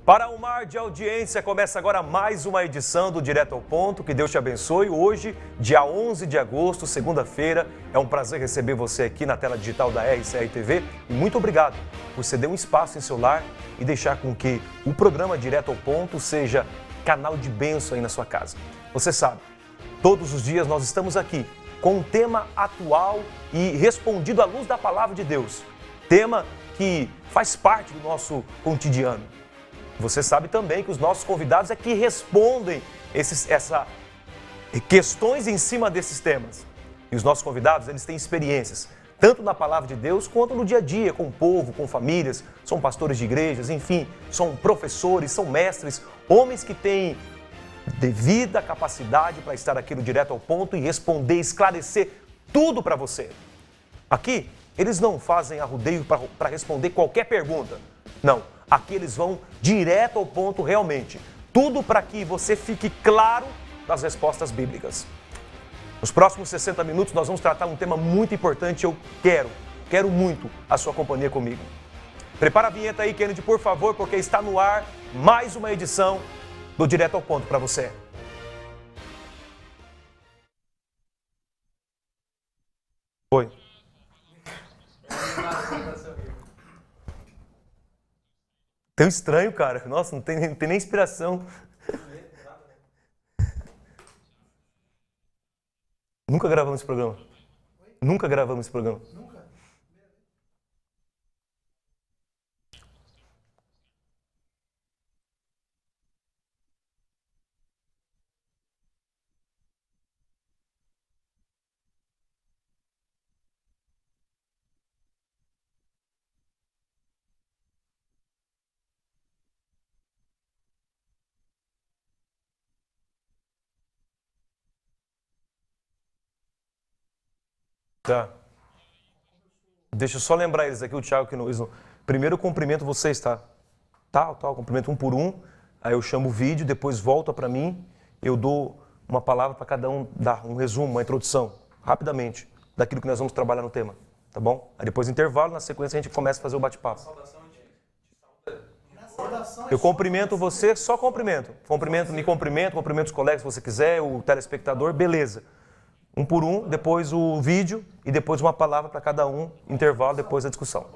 Para um mar de audiência, começa agora mais uma edição do Direto ao Ponto. Que Deus te abençoe. Hoje, dia 11 de agosto, segunda-feira, é um prazer receber você aqui na tela digital da RCR TV. E muito obrigado por ceder um espaço em seu lar e deixar com que o programa Direto ao Ponto seja canal de bênção aí na sua casa. Você sabe, todos os dias nós estamos aqui com um tema atual e respondido à luz da palavra de Deus. Tema que faz parte do nosso cotidiano. Você sabe também que os nossos convidados é que respondem questões em cima desses temas. E os nossos convidados, eles têm experiências, tanto na palavra de Deus, quanto no dia a dia, com o povo, com famílias, são pastores de igrejas, enfim, são professores, são mestres, homens que têm devida capacidade para estar aqui no Direto ao Ponto e responder, esclarecer tudo para você. Aqui, eles não fazem arrudeio para responder qualquer pergunta, não. Aqui eles vão direto ao ponto realmente. Tudo para que você fique claro das respostas bíblicas. Nos próximos 60 minutos nós vamos tratar um tema muito importante. Eu quero muito a sua companhia comigo. Prepara a vinheta aí, Kennedy, por favor, porque está no ar mais uma edição do Direto ao Ponto para você. Oi. Tão estranho, cara. Nossa, não tem nem inspiração. Nunca gravamos esse programa. Nunca gravamos esse programa. Nunca? Tá. Deixa eu só lembrar eles aqui, o Thiago que não... Primeiro eu cumprimento vocês, tá? Tal, cumprimento um por um. Aí eu chamo o vídeo, depois volta para mim. Eu dou uma palavra para cada um, dar um resumo, uma introdução, rapidamente, daquilo que nós vamos trabalhar no tema, tá bom? Aí depois intervalo, na sequência a gente começa a fazer o bate-papo. Eu cumprimento você, só cumprimento. Me cumprimento os colegas se você quiser, o telespectador, beleza. Um por um, depois o vídeo e depois uma palavra para cada um, intervalo, depois a discussão.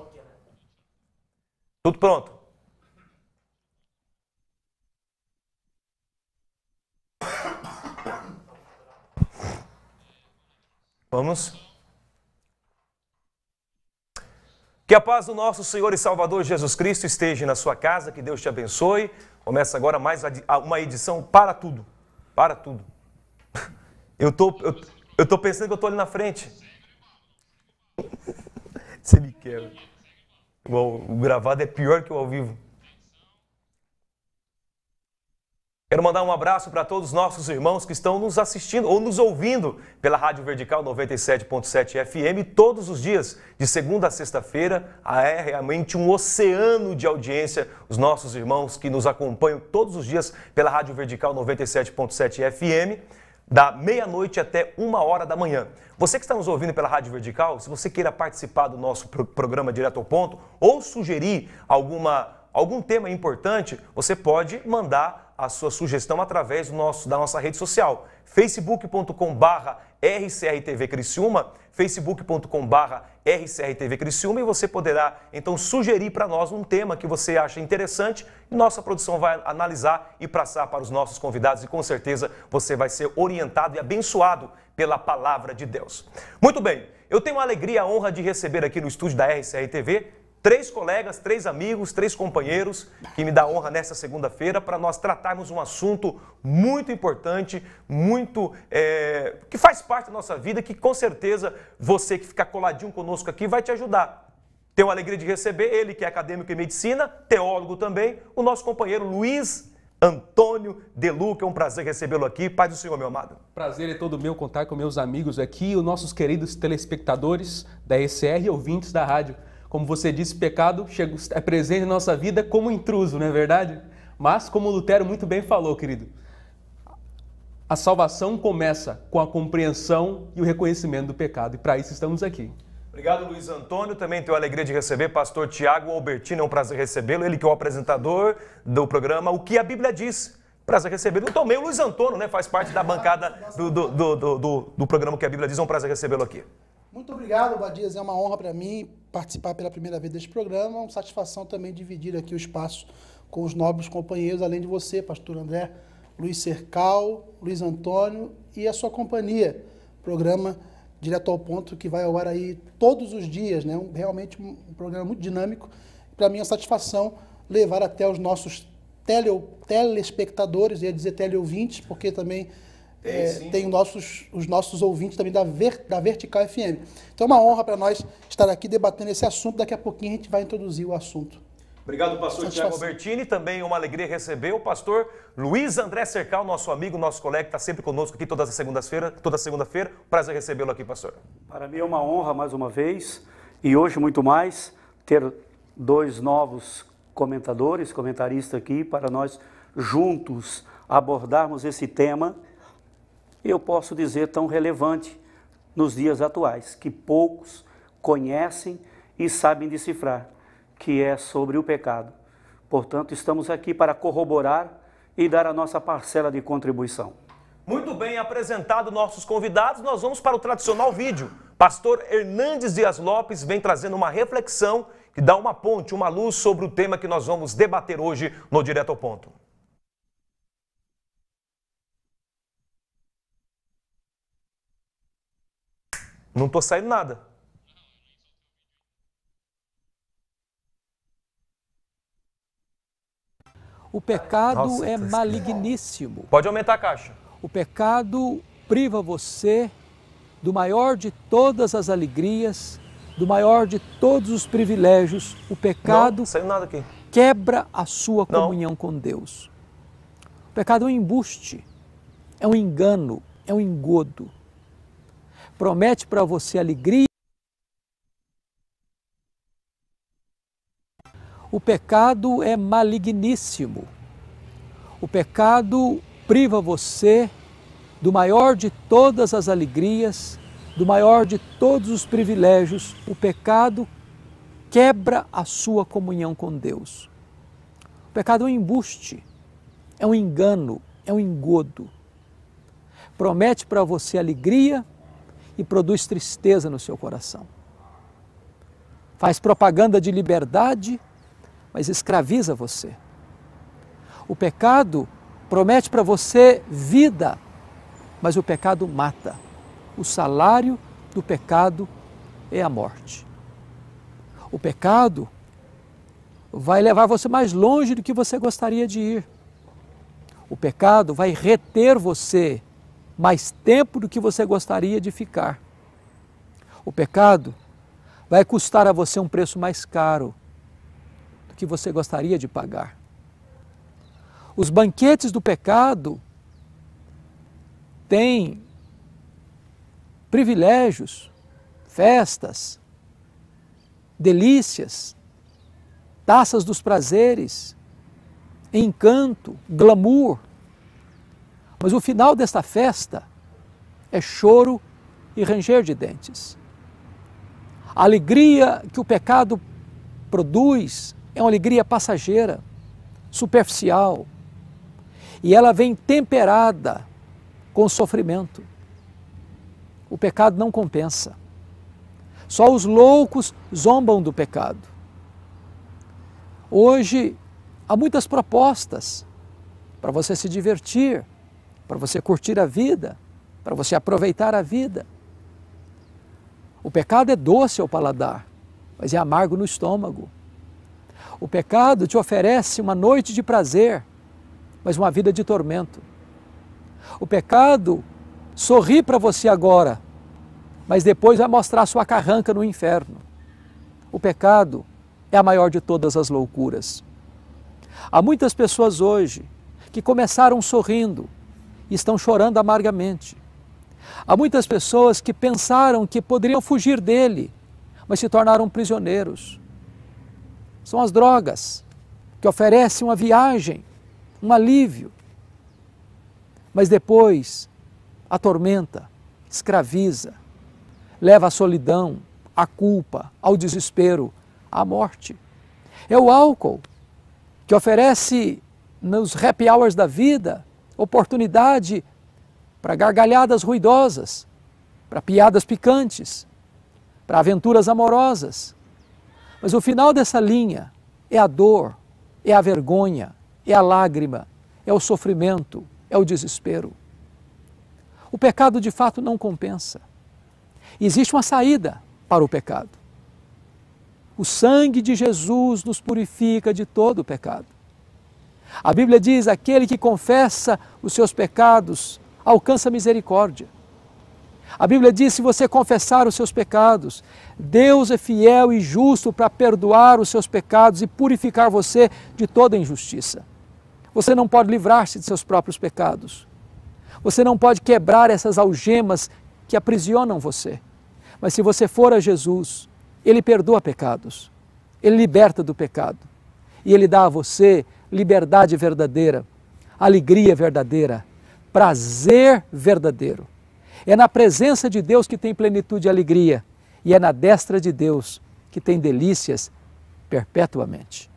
Tudo pronto? Vamos? Que a paz do nosso Senhor e Salvador Jesus Cristo esteja na sua casa, que Deus te abençoe. Começa agora mais uma edição para tudo. Para tudo. Eu tô pensando que eu tô ali na frente. Você me quebra. O gravado é pior que o ao vivo. Quero mandar um abraço para todos os nossos irmãos que estão nos assistindo ou nos ouvindo pela Rádio Vertical 97.7 FM todos os dias, de segunda a sexta-feira. É realmente um oceano de audiência, os nossos irmãos que nos acompanham todos os dias pela Rádio Vertical 97.7 FM. Da meia-noite até 1h da manhã. Você que está nos ouvindo pela Rádio Vertical, se você queira participar do nosso programa Direto ao Ponto ou sugerir algum tema importante, você pode mandar a sua sugestão através da nossa rede social, facebook.com/RCRTV Criciúma, facebook.com/RCRTV Criciúma, e você poderá então sugerir para nós um tema que você acha interessante e nossa produção vai analisar e passar para os nossos convidados e com certeza você vai ser orientado e abençoado pela palavra de Deus. Muito bem, eu tenho a alegria e a honra de receber aqui no estúdio da RCRTV 3 colegas, 3 amigos, 3 companheiros que me dá honra nesta segunda-feira para nós tratarmos um assunto muito importante, que faz parte da nossa vida, que com certeza você que fica coladinho conosco aqui vai te ajudar. Tenho a alegria de receber ele, que é acadêmico em medicina, teólogo também, o nosso companheiro Luiz Antônio Deluca. É um prazer recebê-lo aqui. Paz do Senhor, meu amado. Prazer é todo meu contar com meus amigos aqui, os nossos queridos telespectadores da ECR e ouvintes da rádio. Como você disse, pecado é presente na nossa vida como intruso, não é verdade? Mas, como o Lutero muito bem falou, querido, a salvação começa com a compreensão e o reconhecimento do pecado. E para isso estamos aqui. Obrigado, Luiz Antônio. Também tenho a alegria de receber pastor Tiago Albertini, é um prazer recebê-lo. Ele que é o apresentador do programa O que a Bíblia Diz. Prazer recebê-lo. Também o Luiz Antônio, né, faz parte da bancada do programa O que a Bíblia Diz. É um prazer recebê-lo aqui. Muito obrigado, Badias. É uma honra para mim participar pela primeira vez deste programa. É uma satisfação também dividir aqui o espaço com os nobres companheiros, além de você, pastor André, Luiz Cercal, Luiz Antônio e a sua companhia. Programa Direto ao Ponto, que vai ao ar aí todos os dias, né? Realmente um programa muito dinâmico. Para mim é uma satisfação levar até os nossos telespectadores, ia dizer teleouvintes, porque também tem os nossos ouvintes também da Vertical FM. Então é uma honra para nós estar aqui debatendo esse assunto. Daqui a pouquinho a gente vai introduzir o assunto. Obrigado, pastor Tiago Albertini. Também uma alegria receber o pastor Luiz André Cercal, nosso amigo, nosso colega, que está sempre conosco aqui toda segunda-feira. Prazer recebê-lo aqui, pastor. Para mim é uma honra, mais uma vez, e hoje muito mais, ter dois novos comentaristas aqui, para nós juntos abordarmos esse tema, eu posso dizer tão relevante nos dias atuais, que poucos conhecem e sabem decifrar, que é sobre o pecado. Portanto, estamos aqui para corroborar e dar a nossa parcela de contribuição. Muito bem, apresentado nossos convidados, nós vamos para o tradicional vídeo. Pastor Hernandes Dias Lopes vem trazendo uma reflexão que dá uma ponte, uma luz sobre o tema que nós vamos debater hoje no Direto ao Ponto. Não estou saindo nada. O pecado é maligníssimo. Pode aumentar a caixa. O pecado priva você do maior de todas as alegrias, do maior de todos os privilégios. O pecado saiu nada aqui. Quebra a sua comunhão com Deus. O pecado é um embuste, é um engano, é um engodo. Promete para você alegria. O pecado é maligníssimo. O pecado priva você do maior de todas as alegrias, do maior de todos os privilégios. O pecado quebra a sua comunhão com Deus. O pecado é um embuste, é um engano, é um engodo. Promete para você alegria e produz tristeza no seu coração. Faz propaganda de liberdade, mas escraviza você. O pecado promete para você vida, mas o pecado mata. O salário do pecado é a morte. O pecado vai levar você mais longe do que você gostaria de ir. O pecado vai reter você mais tempo do que você gostaria de ficar. O pecado vai custar a você um preço mais caro do que você gostaria de pagar. Os banquetes do pecado têm privilégios, festas, delícias, taças dos prazeres, encanto, glamour. Mas o final desta festa é choro e ranger de dentes. A alegria que o pecado produz é uma alegria passageira, superficial, e ela vem temperada com sofrimento. O pecado não compensa. Só os loucos zombam do pecado. Hoje há muitas propostas para você se divertir, para você curtir a vida, para você aproveitar a vida. O pecado é doce ao paladar, mas é amargo no estômago. O pecado te oferece uma noite de prazer, mas uma vida de tormento. O pecado sorri para você agora, mas depois vai mostrar sua carranca no inferno. O pecado é a maior de todas as loucuras. Há muitas pessoas hoje que começaram sorrindo e estão chorando amargamente. Há muitas pessoas que pensaram que poderiam fugir dele, mas se tornaram prisioneiros. São as drogas que oferecem uma viagem, um alívio, mas depois atormenta, escraviza, leva à solidão, à culpa, ao desespero, à morte. É o álcool que oferece nos happy hours da vida oportunidade para gargalhadas ruidosas, para piadas picantes, para aventuras amorosas. Mas o final dessa linha é a dor, é a vergonha, é a lágrima, é o sofrimento, é o desespero. O pecado de fato não compensa. Existe uma saída para o pecado. O sangue de Jesus nos purifica de todo o pecado. A Bíblia diz: aquele que confessa os seus pecados alcança misericórdia. A Bíblia diz: se você confessar os seus pecados, Deus é fiel e justo para perdoar os seus pecados e purificar você de toda injustiça. Você não pode livrar-se de seus próprios pecados. Você não pode quebrar essas algemas que aprisionam você. Mas se você for a Jesus, Ele perdoa pecados, Ele liberta do pecado e Ele dá a você liberdade verdadeira, alegria verdadeira, prazer verdadeiro. É na presença de Deus que tem plenitude e alegria, e é na destra de Deus que tem delícias perpetuamente.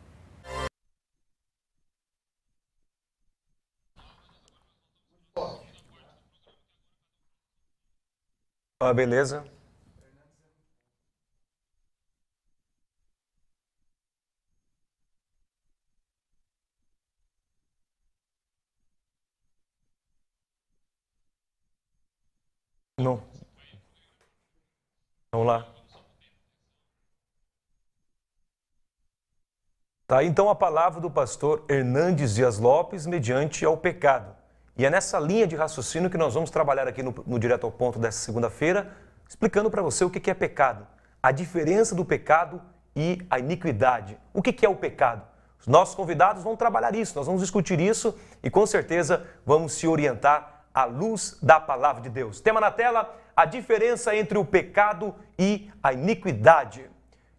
Ah, beleza. Não. Vamos lá. Tá, então a palavra do pastor Hernandes Dias Lopes mediante ao pecado. E é nessa linha de raciocínio que nós vamos trabalhar aqui no Direto ao Ponto dessa segunda-feira, explicando para você o que é pecado, a diferença do pecado e a iniquidade. O que é o pecado? Os nossos convidados vão trabalhar isso, nós vamos discutir isso e com certeza vamos se orientar à luz da palavra de Deus. Tema na tela: a diferença entre o pecado e a iniquidade.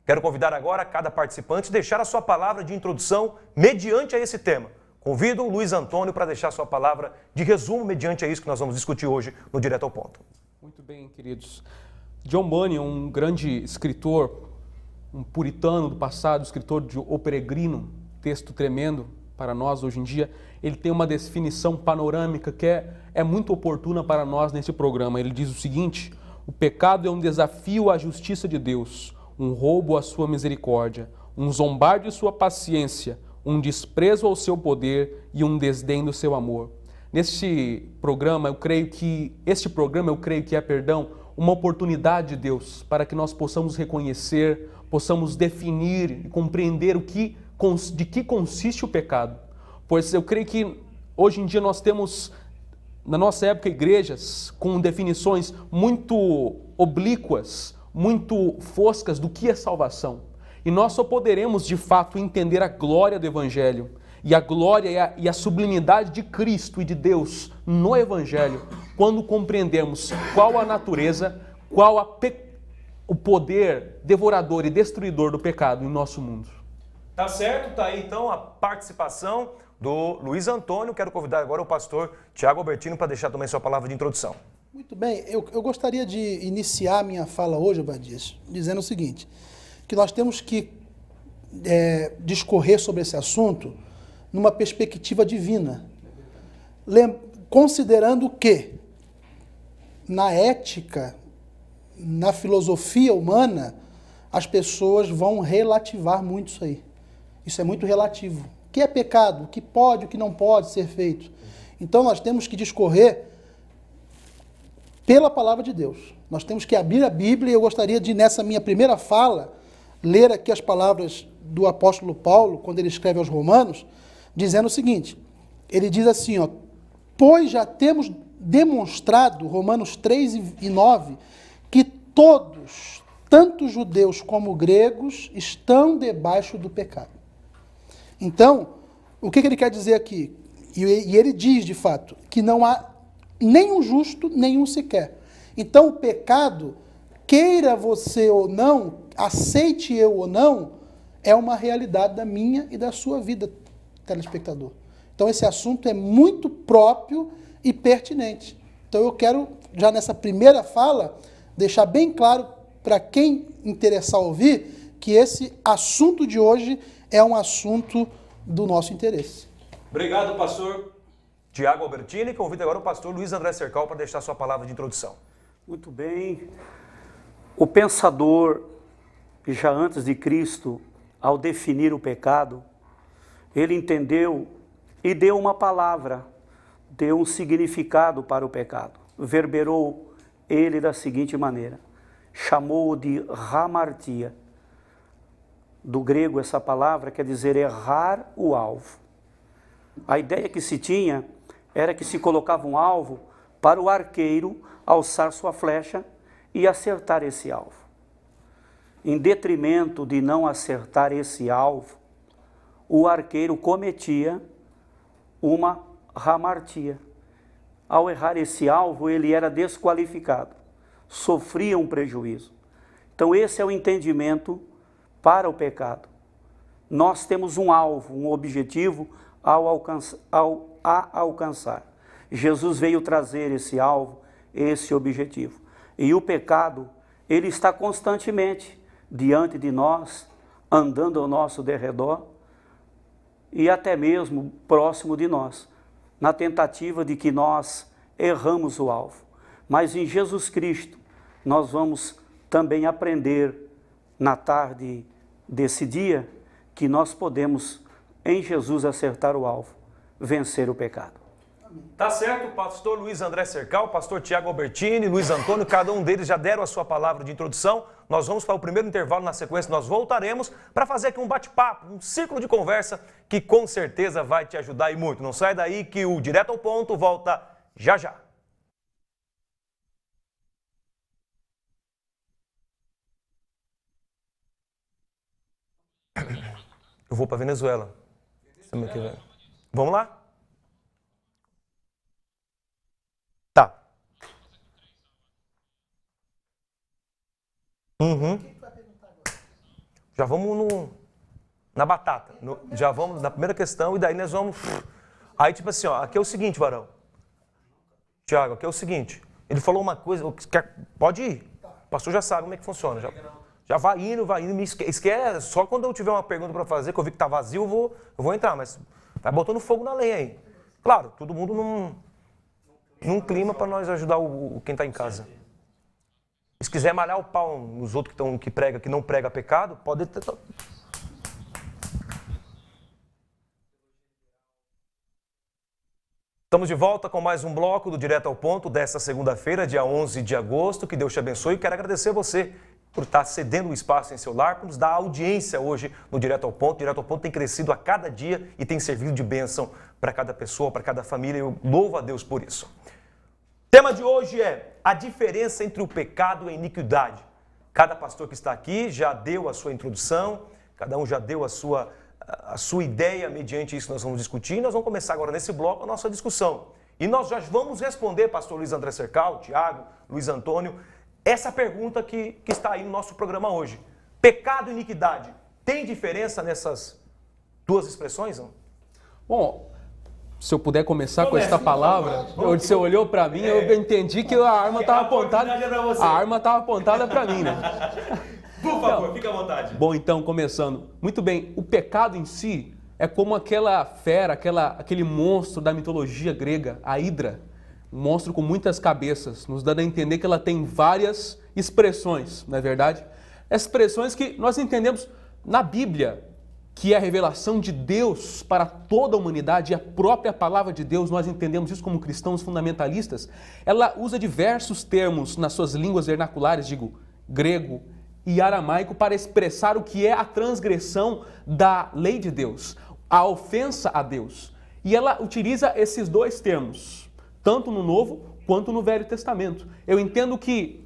Quero convidar agora cada participante a deixar a sua palavra de introdução mediante a esse tema. Convido o Luiz Antônio para deixar a sua palavra de resumo mediante a isso que nós vamos discutir hoje no Direto ao Ponto. Muito bem, queridos. John Bunyan, um grande escritor, um puritano do passado, escritor de O Peregrino, texto tremendo para nós hoje em dia, ele tem uma definição panorâmica que é muito oportuna para nós nesse programa. Ele diz o seguinte: o pecado é um desafio à justiça de Deus, um roubo à sua misericórdia, um zombar de sua paciência, um desprezo ao seu poder e um desdém do seu amor. Neste programa, eu creio que é uma oportunidade de Deus para que nós possamos reconhecer, possamos definir e compreender de que consiste o pecado. Pois eu creio que hoje em dia nós temos, na nossa época, igrejas com definições muito oblíquas, muito foscas do que é salvação. E nós só poderemos, de fato, entender a glória do Evangelho e a glória e a sublimidade de Cristo e de Deus no Evangelho quando compreendermos qual a natureza, o poder devorador e destruidor do pecado em nosso mundo. Tá certo, tá aí então a participação do Luiz Antônio. Quero convidar agora o pastor Tiago Albertino para deixar também sua palavra de introdução. Muito bem, eu gostaria de iniciar a minha fala hoje, Abadias, dizendo o seguinte, que nós temos que discorrer sobre esse assunto numa perspectiva divina, considerando que na ética, na filosofia humana, as pessoas vão relativar muito isso aí. Isso é muito relativo. O que é pecado? O que pode, o que não pode ser feito? Então nós temos que discorrer pela palavra de Deus. Nós temos que abrir a Bíblia e eu gostaria de, nessa minha primeira fala, ler aqui as palavras do apóstolo Paulo, quando ele escreve aos Romanos, dizendo o seguinte, ele diz assim, ó, pois já temos demonstrado, Romanos 3 e 9, que todos, tanto judeus como gregos, estão debaixo do pecado. Então, o que ele quer dizer aqui? E ele diz, de fato, que não há nenhum justo, nenhum sequer. Então, o pecado, queira você ou não, aceite eu ou não, é uma realidade da minha e da sua vida, telespectador. Então, esse assunto é muito próprio e pertinente. Então, eu quero, já nessa primeira fala, deixar bem claro para quem interessar ouvir, que esse assunto de hoje é um assunto do nosso interesse. Obrigado, pastor Tiago Albertini. Convido agora o pastor Luiz André Cercal para deixar sua palavra de introdução. Muito bem. O pensador, já antes de Cristo, ao definir o pecado, ele entendeu e deu uma palavra, deu um significado para o pecado. Verberou ele da seguinte maneira, chamou-o de hamartia. Do grego, essa palavra quer dizer errar o alvo. A ideia que se tinha era que se colocava um alvo para o arqueiro alçar sua flecha e acertar esse alvo. Em detrimento de não acertar esse alvo, o arqueiro cometia uma hamartia. Ao errar esse alvo, ele era desqualificado, sofria um prejuízo. Então esse é o entendimento para o pecado. Nós temos um alvo, um objetivo a alcançar. Jesus veio trazer esse alvo, esse objetivo. E o pecado, ele está constantemente diante de nós, andando ao nosso derredor e até mesmo próximo de nós, na tentativa de que nós erramos o alvo. Mas em Jesus Cristo, nós vamos também aprender na tarde desse dia que nós podemos, em Jesus, acertar o alvo, vencer o pecado. Tá certo, pastor Luiz André Cercal, pastor Tiago Albertini, Luiz Antônio, cada um deles já deram a sua palavra de introdução. Nós vamos para o primeiro intervalo, na sequência nós voltaremos para fazer aqui um bate-papo, um ciclo de conversa que com certeza vai te ajudar e muito. Não sai daí que o Direto ao Ponto volta já já. Eu vou para Venezuela. Vamos lá? Tá. Já vamos na batata. Já vamos na primeira questão e daí nós vamos... Aí tipo assim, ó, aqui é o seguinte, varão. Tiago, aqui é o seguinte. Ele falou uma coisa, pode ir. O pastor já sabe como é que funciona. Já vai indo, me esquece. Só quando eu tiver uma pergunta para fazer, que eu vi que tá vazio, eu vou entrar. Mas vai botando fogo na lenha aí. Claro, todo mundo num clima para nós ajudar quem está em casa. Se quiser malhar o pau nos outros que não prega pecado, pode ter... Estamos de volta com mais um bloco do Direto ao Ponto desta segunda-feira, dia 11 de agosto. Que Deus te abençoe e quero agradecer a você por estar cedendo o espaço em seu lar, por nos dar audiência hoje no Direto ao Ponto. O Direto ao Ponto tem crescido a cada dia e tem servido de bênção para cada pessoa, para cada família. Eu louvo a Deus por isso. O tema de hoje é a diferença entre o pecado e a iniquidade. Cada pastor que está aqui já deu a sua introdução, cada um já deu a sua ideia mediante isso que nós vamos discutir. Nós vamos começar agora nesse bloco a nossa discussão. E nós já vamos responder, pastor Luiz André Cercal, Tiago, Luiz Antônio, essa pergunta que está aí no nosso programa hoje. Pecado e iniquidade, tem diferença nessas duas expressões? Não? Bom, se eu puder começar com esta palavra, você olhou para mim, eu entendi que a arma estava apontada. A arma estava apontada para mim, né? Por favor, fica à vontade. Bom, então, começando. Muito bem, o pecado em si é como aquela fera, aquele monstro da mitologia grega, a Hidra. Um monstro com muitas cabeças, nos dando a entender que ela tem várias expressões, não é verdade? Expressões que nós entendemos na Bíblia, que é a revelação de Deus para toda a humanidade, e a própria palavra de Deus, nós entendemos isso como cristãos fundamentalistas. Ela usa diversos termos nas suas línguas vernaculares, digo, grego e aramaico, para expressar o que é a transgressão da lei de Deus, a ofensa a Deus. E ela utiliza esses dois termos, tanto no Novo quanto no Velho Testamento. Eu entendo que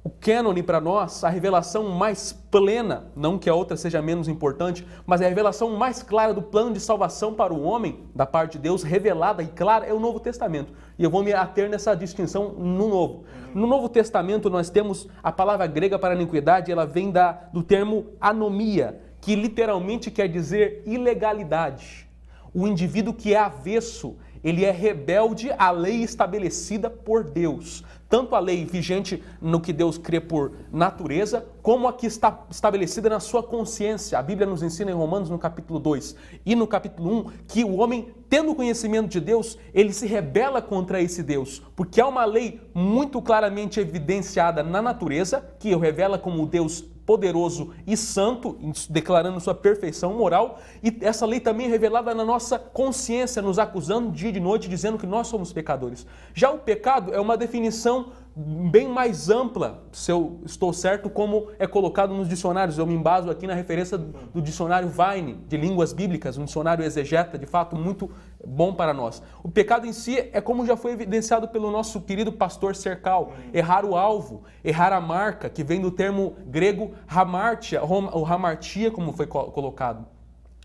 o cânone para nós, a revelação mais plena, não que a outra seja menos importante, mas a revelação mais clara do plano de salvação para o homem, da parte de Deus, revelada e clara, é o Novo Testamento. E eu vou me ater nessa distinção no Novo. No Novo Testamento nós temos a palavra grega para iniquidade, ela vem do termo anomia, que literalmente quer dizer ilegalidade. O indivíduo que é avesso, ele é rebelde à lei estabelecida por Deus. Tanto a lei vigente no que Deus crê por natureza, como a que está estabelecida na sua consciência. A Bíblia nos ensina em Romanos, no capítulo 2 e no capítulo 1, que o homem, tendo conhecimento de Deus, ele se rebela contra esse Deus, porque há uma lei muito claramente evidenciada na natureza, que o revela como o Deus poderoso e santo, declarando sua perfeição moral, e essa lei também é revelada na nossa consciência, nos acusando dia e de noite, dizendo que nós somos pecadores. Já o pecado é uma definição bem mais ampla, se eu estou certo, como é colocado nos dicionários. Eu me embaso aqui na referência do dicionário Vine, de línguas bíblicas, um dicionário exegeta, de fato, muito bom para nós. O pecado em si é como já foi evidenciado pelo nosso querido pastor Sercal, errar o alvo, errar a marca, que vem do termo grego hamartia, ou hamartia, como foi colocado.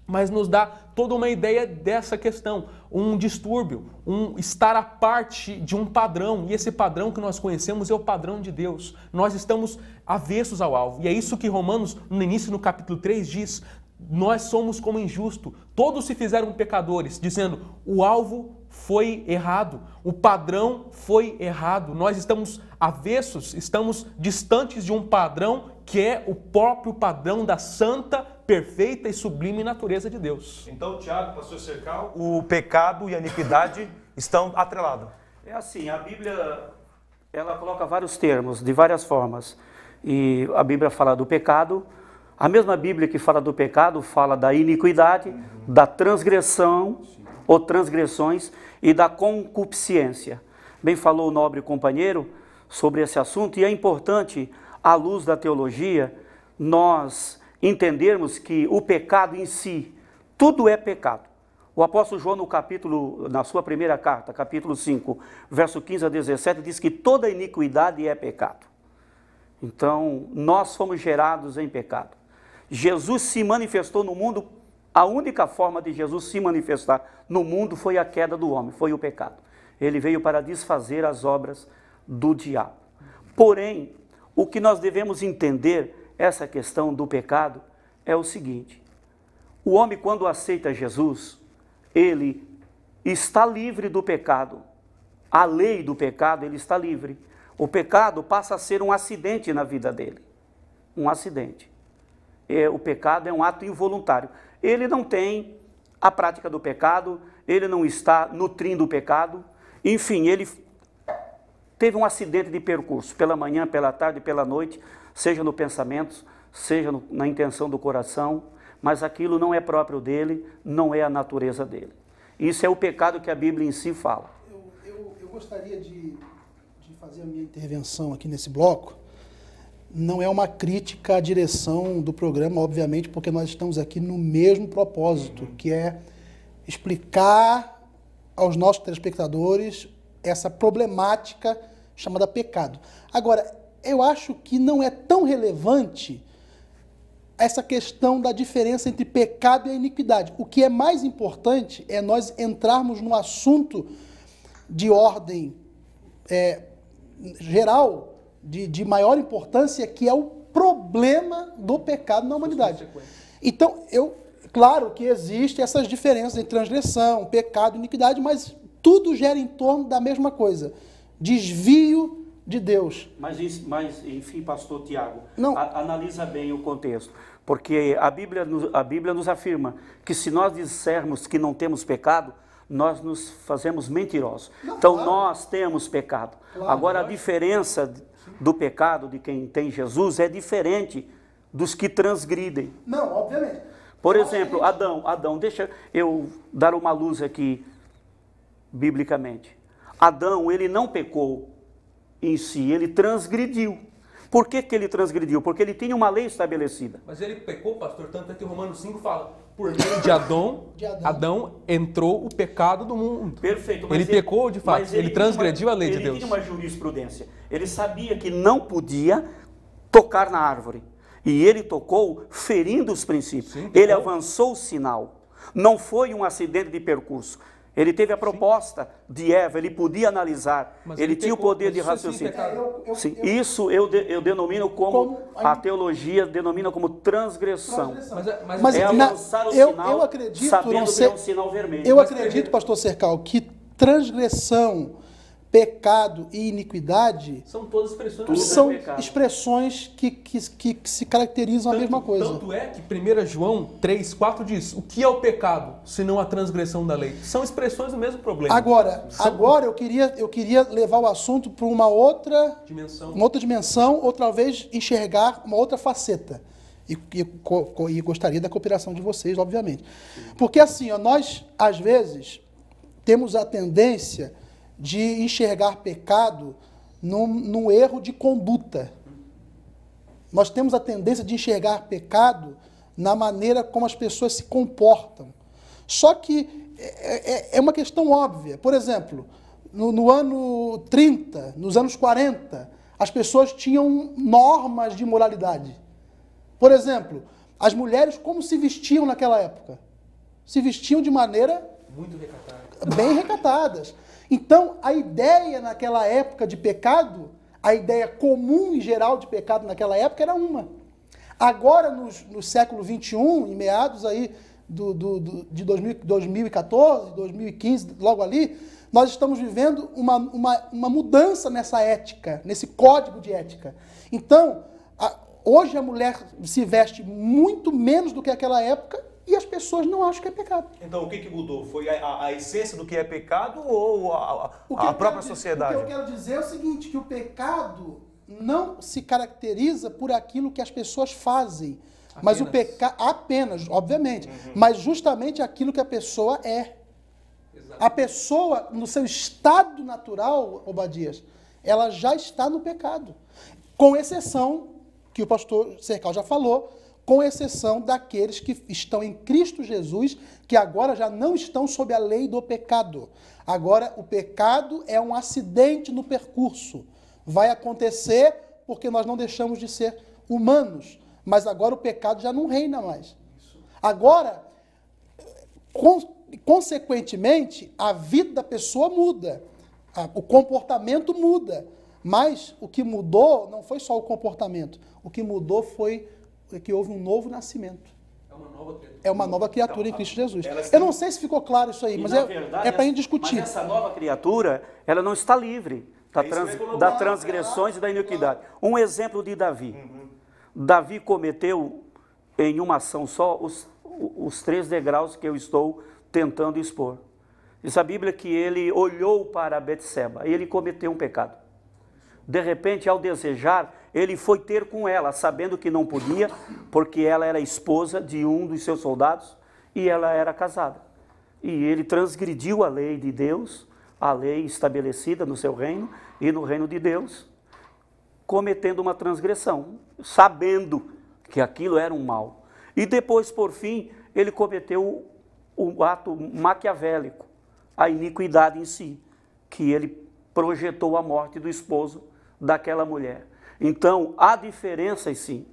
Mas nos dá toda uma ideia dessa questão, um distúrbio, um estar à parte de um padrão, e esse padrão que nós conhecemos é o padrão de Deus. Nós estamos avessos ao alvo, e é isso que Romanos, no início, no capítulo 3, diz: nós somos como injusto, todos se fizeram pecadores, dizendo, o alvo foi errado, o padrão foi errado, nós estamos avessos, estamos distantes de um padrão que é o próprio padrão da santa, perfeita e sublime natureza de Deus. Então, Tiago, pastor Sercal, o pecado e a iniquidade estão atrelados. É assim, a Bíblia, ela coloca vários termos, de várias formas. E a Bíblia fala do pecado, a mesma Bíblia que fala do pecado fala da iniquidade, da transgressão ou transgressões e da concupiscência. Bem falou o nobre companheiro sobre esse assunto, e é importante, à luz da teologia, nós entendermos que o pecado em si, tudo é pecado. O apóstolo João, na sua primeira carta, capítulo 5, verso 15 a 17, diz que toda iniquidade é pecado. Então, nós fomos gerados em pecado. Jesus se manifestou no mundo, a única forma de Jesus se manifestar no mundo foi a queda do homem, foi o pecado. Ele veio para desfazer as obras do diabo. Porém, o que nós devemos entender, essa questão do pecado, é o seguinte: o homem, quando aceita Jesus, ele está livre do pecado. A lei do pecado, ele está livre. O pecado passa a ser um acidente na vida dele. Um acidente. O pecado é um ato involuntário. Ele não tem a prática do pecado, ele não está nutrindo o pecado. Enfim, ele teve um acidente de percurso, pela manhã, pela tarde, pela noite, seja no pensamento, seja na intenção do coração, mas aquilo não é próprio dele, não é a natureza dele. Isso é o pecado que a Bíblia em si fala. Eu gostaria de fazer a minha intervenção aqui nesse bloco. Não é uma crítica à direção do programa, obviamente, porque nós estamos aqui no mesmo propósito, que é explicar aos nossos telespectadores essa problemática chamada pecado. Agora, eu acho que não é tão relevante essa questão da diferença entre pecado e a iniquidade. O que é mais importante é nós entrarmos num assunto de ordem geral, de maior importância, que é o problema do pecado na humanidade. Então, claro que existem essas diferenças entre transgressão, pecado e iniquidade, mas tudo gera em torno da mesma coisa: desvio de Deus. Mas enfim, pastor Tiago, analisa bem o contexto, porque a Bíblia nos afirma que se nós dissermos que não temos pecado, nós nos fazemos mentirosos. Então, claro, nós temos pecado. Claro, agora, a diferença do pecado de quem tem Jesus é diferente dos que transgridem. Não, obviamente. Por exemplo, Adão, deixa eu dar uma luz aqui, biblicamente. Adão, ele não pecou em si, ele transgrediu. Por que ele transgrediu? Porque ele tinha uma lei estabelecida. Mas ele pecou, pastor, tanto é que Romanos 5 fala: por meio de Adão entrou o pecado do mundo. Perfeito. Mas ele pecou de fato, ele transgrediu a lei de Deus. Ele tinha uma jurisprudência. Ele sabia que não podia tocar na árvore. E ele tocou ferindo os princípios. Sim, ele avançou o sinal. Não foi um acidente de percurso. Ele teve a proposta de Eva, ele podia analisar, ele tinha o poder de raciocínio. Sim, isso eu denomino como a teologia denomina como transgressão. Mas é avançar o sinal, eu acredito, sabendo que é um sinal vermelho. Eu acredito, pastor Sercal, que transgressão, pecado e iniquidade São todas expressões. são expressões que se caracterizam a mesma coisa. Tanto é que 1 João 3,4 diz: o que é o pecado, senão a transgressão da lei? São expressões do mesmo problema. Agora eu queria levar o assunto para uma outra dimensão, ou talvez enxergar uma outra faceta. E gostaria da cooperação de vocês, obviamente. Porque assim, nós, às vezes, temos a tendência de enxergar pecado num erro de conduta. Nós temos a tendência de enxergar pecado na maneira como as pessoas se comportam. Só que é uma questão óbvia. Por exemplo, no ano 30, nos anos 40, as pessoas tinham normas de moralidade. Por exemplo, as mulheres como se vestiam naquela época? Se vestiam de maneira... muito recatadas. Bem recatadas. Então, a ideia naquela época de pecado, a ideia comum e geral de pecado naquela época era uma. Agora, no século XXI, em meados aí de 2014, 2015, logo ali, nós estamos vivendo uma mudança nessa ética, nesse código de ética. Então, hoje a mulher se veste muito menos do que aquela época, e as pessoas não acham que é pecado. Então, o que mudou? Foi a essência do que é pecado ou a própria sociedade? O que eu quero dizer é o seguinte, que o pecado não se caracteriza por aquilo que as pessoas fazem. Apenas. Mas o pecado... Apenas, obviamente. Uhum. Mas justamente aquilo que a pessoa é. Exatamente. A pessoa, no seu estado natural, Obadias, ela já está no pecado. Com exceção, que o pastor Cercal já falou, com exceção daqueles que estão em Cristo Jesus, que agora já não estão sob a lei do pecado. Agora, o pecado é um acidente no percurso. Vai acontecer porque nós não deixamos de ser humanos. Mas agora o pecado já não reina mais. Agora, consequentemente, a vida da pessoa muda. O comportamento muda. Mas o que mudou não foi só o comportamento. O que mudou foi que houve um novo nascimento. É uma nova criatura em Cristo Jesus. Eu não sei se ficou claro isso aí, mas é para a gente discutir. Mas essa nova criatura, ela não está livre das transgressões e da iniquidade. Um exemplo de Davi. Davi cometeu em uma ação só os 3 degraus que eu estou tentando expor. Diz a Bíblia que ele olhou para Betseba e ele cometeu um pecado. De repente, ao desejar, ele foi ter com ela, sabendo que não podia, porque ela era esposa de um dos seus soldados e ela era casada. E ele transgrediu a lei de Deus, a lei estabelecida no seu reino e no reino de Deus, cometendo uma transgressão, sabendo que aquilo era um mal. E depois, por fim, ele cometeu o ato maquiavélico, a iniquidade em si, que ele projetou a morte do esposo daquela mulher. Então, há diferenças sim.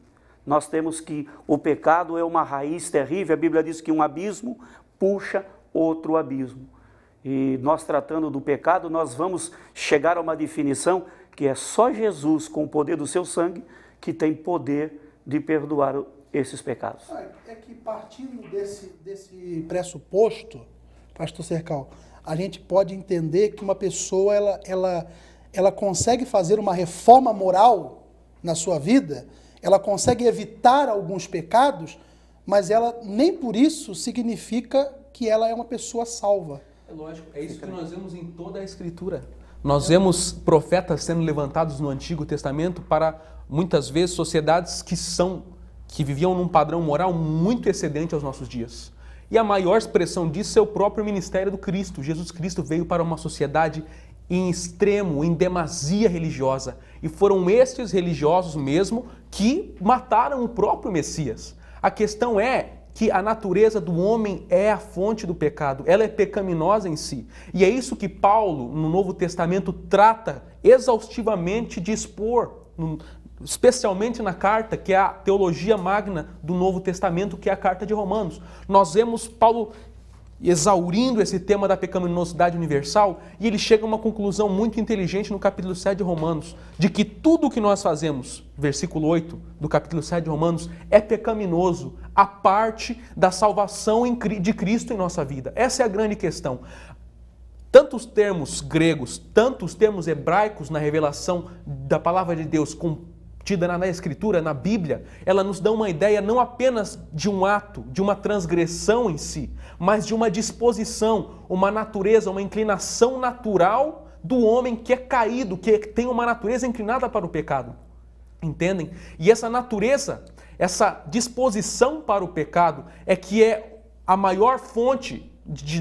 Nós temos que o pecado é uma raiz terrível. A Bíblia diz que um abismo puxa outro abismo. E nós tratando do pecado, nós vamos chegar a uma definição que é só Jesus, com o poder do seu sangue, que tem poder de perdoar esses pecados. É que partindo desse pressuposto, pastor Cercal, a gente pode entender que uma pessoa ela consegue fazer uma reforma moral na sua vida, ela consegue evitar alguns pecados, mas ela nem por isso significa que ela é uma pessoa salva. É lógico, é isso que nós vemos em toda a Escritura. Nós vemos profetas sendo levantados no Antigo Testamento para, muitas vezes, sociedades que viviam num padrão moral muito excedente aos nossos dias. E a maior expressão disso é o próprio ministério do Cristo. Jesus Cristo veio para uma sociedade em extremo, em demasia religiosa. E foram estes religiosos mesmo que mataram o próprio Messias. A questão é que a natureza do homem é a fonte do pecado, ela é pecaminosa em si. E é isso que Paulo, no Novo Testamento, trata exaustivamente de expor, especialmente na carta, que é a teologia magna do Novo Testamento, que é a carta de Romanos. Nós vemos Paulo exaurindo esse tema da pecaminosidade universal, e ele chega a uma conclusão muito inteligente no capítulo 7 de Romanos, de que tudo o que nós fazemos, versículo 8 do capítulo 7 de Romanos, é pecaminoso, a parte da salvação de Cristo em nossa vida. Essa é a grande questão. tantos termos gregos, tantos termos hebraicos na revelação da palavra de Deus contida na Escritura, na Bíblia, ela nos dá uma ideia não apenas de um ato, de uma transgressão em si, mas de uma disposição, uma natureza, uma inclinação natural do homem que é caído, que tem uma natureza inclinada para o pecado. Entendem? E essa natureza, essa disposição para o pecado é que é a maior fonte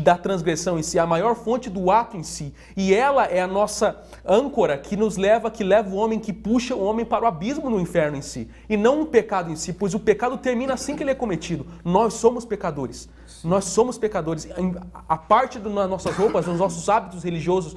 da transgressão em si, a maior fonte do ato em si. E ela é a nossa âncora que leva o homem, que puxa o homem para o abismo no inferno em si. E não o pecado em si, pois o pecado termina assim que ele é cometido. Nós somos pecadores. Nós somos pecadores. A parte das nossas roupas, dos nossos hábitos religiosos,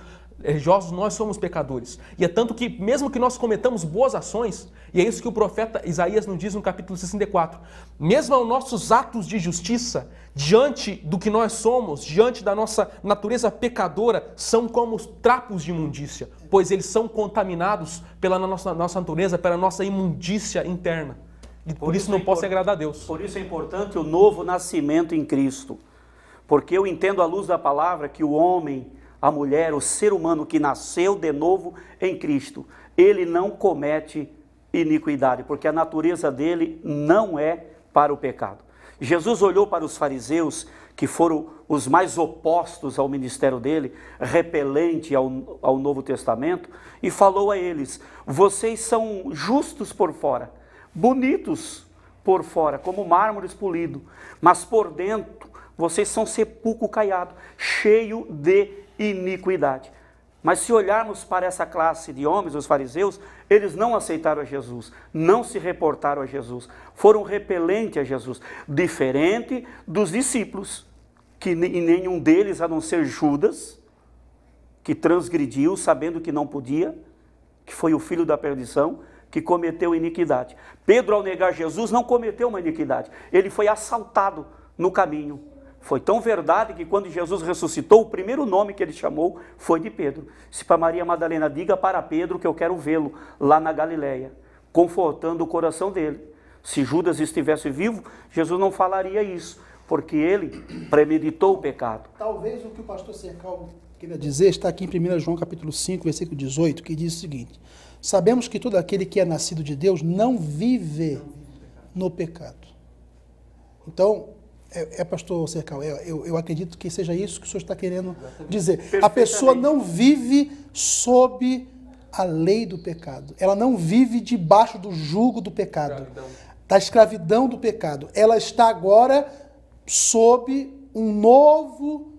nós somos pecadores. E é tanto que, mesmo que nós cometamos boas ações, e é isso que o profeta Isaías nos diz no capítulo 64, mesmo aos nossos atos de justiça, diante do que nós somos, diante da nossa natureza pecadora, são como os trapos de imundícia, pois eles são contaminados pela nossa natureza, pela nossa imundícia interna. E por isso não pode agradar a Deus. Por isso é importante o novo nascimento em Cristo. Porque eu entendo à luz da palavra que o homem, a mulher, o ser humano que nasceu de novo em Cristo, ele não comete iniquidade, porque a natureza dele não é para o pecado. Jesus olhou para os fariseus, que foram os mais opostos ao ministério dele, repelente ao Novo Testamento, e falou a eles: vocês são justos por fora, bonitos por fora, como mármores polido, mas por dentro vocês são sepulcro caiado, cheio de iniquidade. Mas se olharmos para essa classe de homens, os fariseus, eles não aceitaram a Jesus, não se reportaram a Jesus, foram repelentes a Jesus, diferente dos discípulos, que nenhum deles, a não ser Judas, que transgrediu sabendo que não podia, que foi o filho da perdição, que cometeu iniquidade. Pedro, ao negar Jesus, não cometeu uma iniquidade, ele foi assaltado no caminho. Foi tão verdade que quando Jesus ressuscitou, o primeiro nome que ele chamou foi de Pedro. Se para Maria Madalena, diga para Pedro que eu quero vê-lo lá na Galileia, confortando o coração dele. Se Judas estivesse vivo, Jesus não falaria isso, porque ele premeditou o pecado. Talvez o que o pastor Cercal queria dizer está aqui em 1 João capítulo 5, versículo 18, que diz o seguinte: sabemos que todo aquele que é nascido de Deus não vive no pecado. Então, pastor Cercal, eu acredito que seja isso que o senhor está querendo dizer. A pessoa não vive sob a lei do pecado. Ela não vive debaixo do jugo do pecado, da escravidão do pecado. Ela está agora sob um novo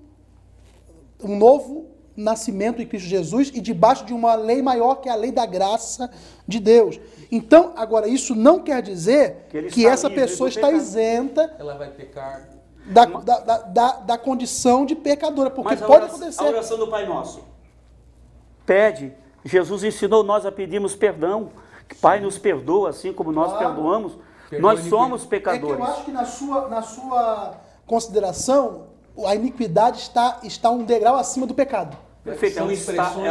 nascimento em Cristo Jesus e debaixo de uma lei maior, que é a lei da graça de Deus. Então, agora, isso não quer dizer que essa pessoa está isenta, ela vai pecar, da condição de pecadora, porque pode acontecer. A oração do Pai Nosso pede, Jesus ensinou nós a pedirmos perdão, que Pai nos perdoa, assim como nós perdoamos, nós somos pecadores. É que eu acho que na sua consideração, a iniquidade está um degrau acima do pecado. Perfeito, é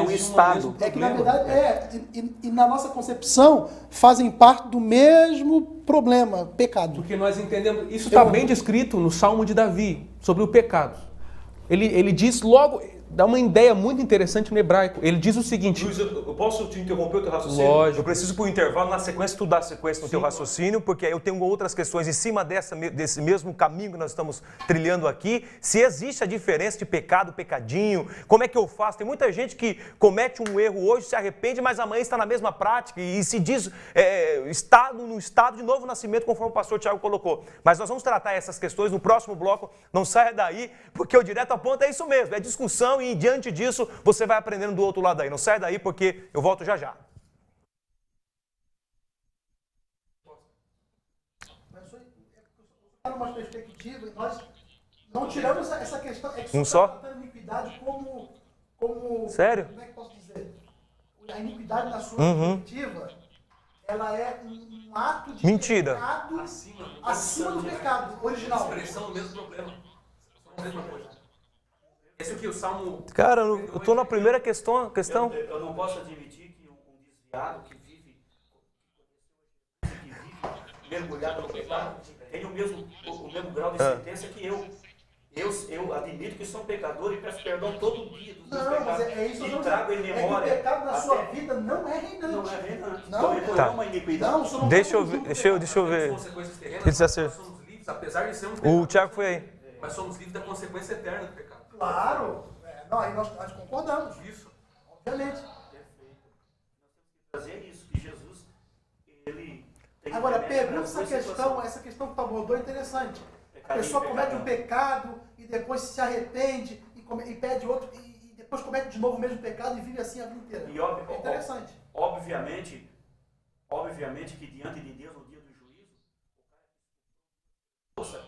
um estado. É que, na verdade, e na nossa concepção, fazem parte do mesmo problema, pecado. Porque nós entendemos, isso está bem descrito no Salmo de Davi, sobre o pecado. Ele diz logo, dá uma ideia muito interessante no hebraico. Ele diz o seguinte... Luiz, eu posso te interromper o teu raciocínio? Lógico. Eu preciso por intervalo, na sequência, tu dá sequência no teu raciocínio, porque eu tenho outras questões em cima desse mesmo caminho que nós estamos trilhando aqui. Se existe a diferença de pecado, pecadinho, como é que eu faço? Tem muita gente que comete um erro hoje, se arrepende, mas amanhã está na mesma prática e se diz no estado de novo nascimento, conforme o pastor Tiago colocou. Mas nós vamos tratar essas questões no próximo bloco. Não saia daí, porque o Direto ao Ponto é isso mesmo, é discussão e diante disso você vai aprendendo do outro lado aí. Não sai daí porque eu volto já já. Uma perspectiva, nós não tiramos essa questão. É que um só? A iniquidade como... Sério? Como é que posso dizer? A iniquidade na sua perspectiva, ela é um ato de mentira. Pecado acima do pecado original. Expressão do mesmo problema. A mesma coisa. Esse aqui, o Salmo... Cara, eu estou na primeira questão. Eu não posso admitir que um desviado que vive mergulhado no pecado tem o mesmo grau de sentença que eu. Eu admito que sou pecador e peço perdão todo dia dos meus Não, mas pecados. é isso que E eu trago em memória. que o pecado na até- sua vida não é reinante. Não é reinante. Não, Então, Tá. é uma iniquidade. Não, o senhor não Deixa eu tá ver. junto, Deixa eu As ver. consequências terrenas, Precisa ser. nós somos livres, apesar de sermos O pecadores, Thiago foi aí. mas somos livres da consequência eterna do pecado. Claro. Não, aí nós concordamos. Isso. Obviamente. Fazer isso, que Jesus, ele tem Agora, remédio pergunta para essa duas questão que tu abordou é interessante. A Pecado pessoa e comete um pecadão. pecado e depois se arrepende e pede outro e depois comete de novo o mesmo pecado e vive assim a vida inteira. E É interessante. obviamente que diante de Deus, no dia do juízo, o cara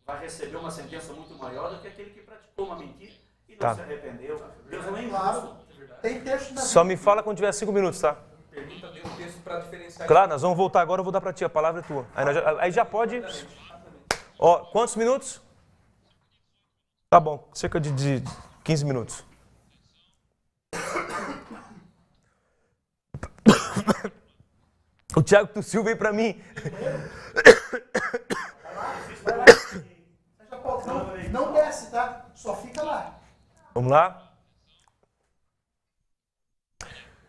vai receber uma sentença muito maior do que aquele que praticou uma mentira e não Tá. se arrependeu. Deus não é injusto. Claro. Tem texto na Só me fala quando tiver 5 minutos, tá? Pergunta deu um texto para diferenciar. Claro, nós vamos voltar agora, eu vou dar pra ti, a palavra é tua. Aí já pode. Ó, quantos minutos? Tá bom, cerca de 15 minutos. O Thiago tossiu, veio pra mim. Não desce, tá? Só fica lá. Vamos lá?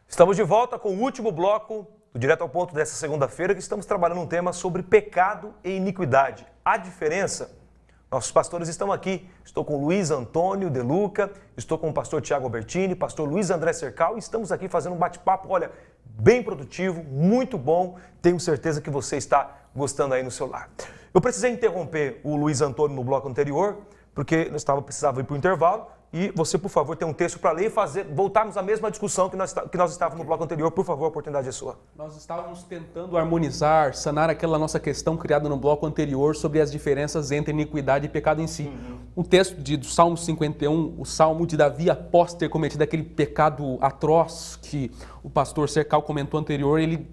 Estamos de volta com o último bloco do Direto ao Ponto dessa segunda-feira, que estamos trabalhando um tema sobre pecado e iniquidade. A diferença? Nossos pastores estão aqui. Estou com Luiz Antônio De Luca, estou com o pastor Tiago Albertini, pastor Luiz André Cercal, e estamos aqui fazendo um bate-papo, olha, bem produtivo, muito bom. Tenho certeza que você está gostando aí no seu lar. Eu precisei interromper o Luiz Antônio no bloco anterior, porque nós precisava ir para o intervalo, e você, por favor, tem um texto para ler e voltarmos à mesma discussão que nós estávamos no bloco anterior. Por favor, a oportunidade é sua. Nós estávamos tentando harmonizar, sanar aquela nossa questão criada no bloco anterior sobre as diferenças entre iniquidade e pecado em si. Um texto do Salmo 51, o Salmo de Davi, após ter cometido aquele pecado atroz que o pastor Cercal comentou anterior, ele